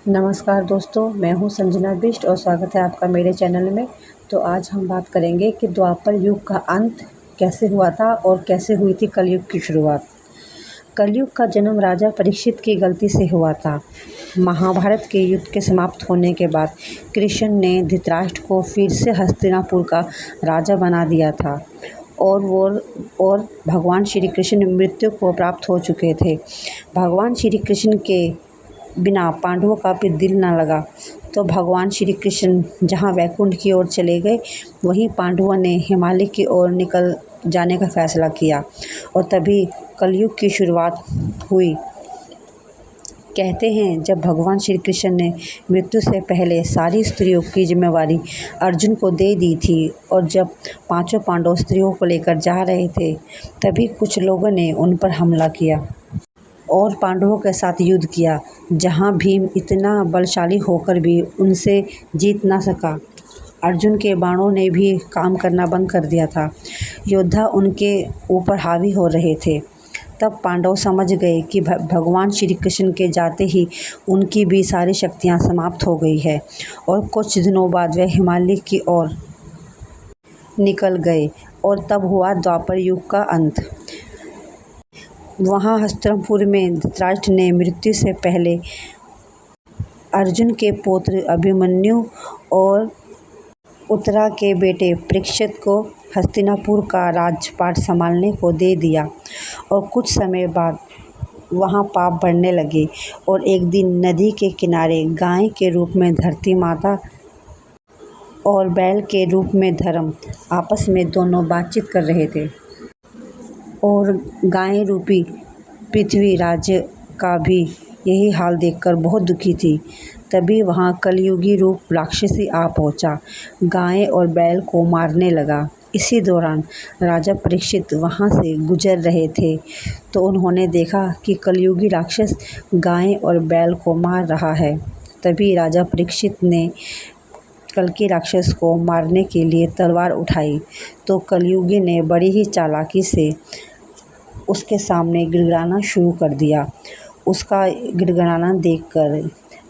नमस्कार दोस्तों, मैं हूं संजना बिष्ट और स्वागत है आपका मेरे चैनल में। तो आज हम बात करेंगे कि द्वापर युग का अंत कैसे हुआ था और कैसे हुई थी कलयुग की शुरुआत। कलयुग का जन्म राजा परीक्षित की गलती से हुआ था। महाभारत के युद्ध के समाप्त होने के बाद कृष्ण ने धृतराष्ट्र को फिर से हस्तिनापुर का राजा बना दिया था और भगवान श्री कृष्ण मृत्यु को प्राप्त हो चुके थे। भगवान श्री कृष्ण के बिना पांडवों का भी दिल न लगा, तो भगवान श्री कृष्ण जहाँ वैकुंठ की ओर चले गए, वहीं पांडवों ने हिमालय की ओर निकल जाने का फैसला किया और तभी कलयुग की शुरुआत हुई। कहते हैं जब भगवान श्री कृष्ण ने मृत्यु से पहले सारी स्त्रियों की जिम्मेवारी अर्जुन को दे दी थी और जब पांचों पांडव स्त्रियों को लेकर जा रहे थे, तभी कुछ लोगों ने उन पर हमला किया और पांडवों के साथ युद्ध किया, जहां भीम इतना बलशाली होकर भी उनसे जीत ना सका। अर्जुन के बाणों ने भी काम करना बंद कर दिया था। योद्धा उनके ऊपर हावी हो रहे थे। तब पांडव समझ गए कि भगवान श्री कृष्ण के जाते ही उनकी भी सारी शक्तियां समाप्त हो गई है और कुछ दिनों बाद वे हिमालय की ओर निकल गए और तब हुआ द्वापर युग का अंत। वहाँ हस्तिनापुर में धृतराष्ट्र ने मृत्यु से पहले अर्जुन के पुत्र अभिमन्यु और उत्तरा के बेटे परीक्षित को हस्तिनापुर का राजपाट संभालने को दे दिया और कुछ समय बाद वहाँ पाप बढ़ने लगे और एक दिन नदी के किनारे गाय के रूप में धरती माता और बैल के रूप में धर्म आपस में दोनों बातचीत कर रहे थे और गाय रूपी पृथ्वी राज्य का भी यही हाल देखकर बहुत दुखी थी। तभी वहाँ कलयुगी रूप राक्षसी आ पहुँचा, गाय और बैल को मारने लगा। इसी दौरान राजा परीक्षित वहाँ से गुजर रहे थे, तो उन्होंने देखा कि कलयुगी राक्षस गाय और बैल को मार रहा है। तभी राजा परीक्षित ने कल्कि राक्षस को मारने के लिए तलवार उठाई, तो कलयुगी ने बड़ी ही चालाकी से उसके सामने गिड़गिड़ाना शुरू कर दिया। उसका गिड़गिड़ाना देखकर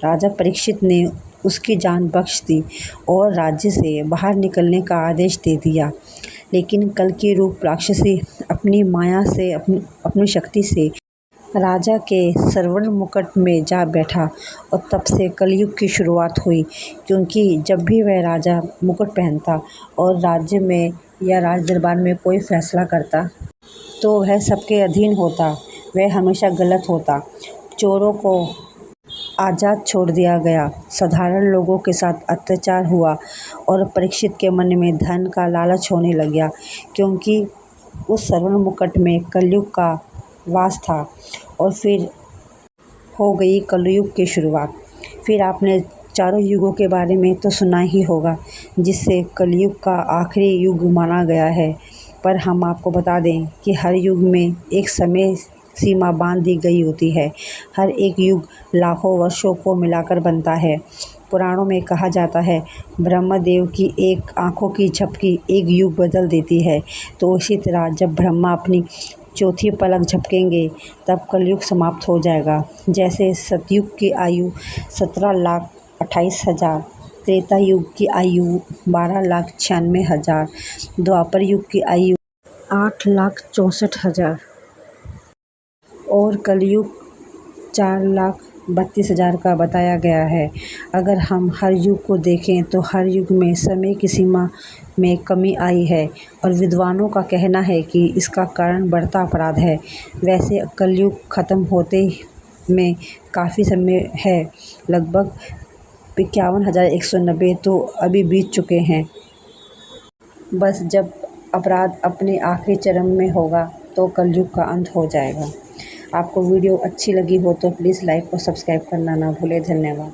राजा परीक्षित ने उसकी जान बख्श दी और राज्य से बाहर निकलने का आदेश दे दिया। लेकिन कल्कि रूप राक्षसी अपनी माया से अपनी शक्ति से राजा के स्वर्ण मुकुट में जा बैठा और तब से कलयुग की शुरुआत हुई। क्योंकि जब भी वह राजा मुकुट पहनता और राज्य में या राज दरबार में कोई फैसला करता, तो वह सबके अधीन होता, वह हमेशा गलत होता। चोरों को आज़ाद छोड़ दिया गया, साधारण लोगों के साथ अत्याचार हुआ और परीक्षित के मन में धन का लालच होने लग गया, क्योंकि उस स्वर्ण मुकुट में कलयुग का वास था। और फिर हो गई कलयुग की शुरुआत। फिर आपने चारों युगों के बारे में तो सुना ही होगा, जिससे कलयुग का आखिरी युग माना गया है। पर हम आपको बता दें कि हर युग में एक समय सीमा बांध दी गई होती है। हर एक युग लाखों वर्षों को मिलाकर बनता है। पुराणों में कहा जाता है, ब्रह्मदेव की एक आंखों की झपकी एक युग बदल देती है। तो इसी तरह जब ब्रह्मा अपनी चौथी पलक झपकेंगे, तब कलयुग समाप्त हो जाएगा। जैसे सतयुग की आयु 17,28,000, त्रेता युग की आयु 12,96,000, द्वापर युग की आयु 8,64,000 और कलयुग 4,32,000 का बताया गया है। अगर हम हर युग को देखें तो हर युग में समय की सीमा में कमी आई है और विद्वानों का कहना है कि इसका कारण बढ़ता अपराध है। वैसे कलयुग खत्म होते में काफ़ी समय है, लगभग 51,190 तो अभी बीत चुके हैं। बस जब अपराध अपने आखिरी चरम में होगा तो कलयुग का अंत हो जाएगा। आपको वीडियो अच्छी लगी हो तो प्लीज़ लाइक और सब्सक्राइब करना ना भूलें। धन्यवाद।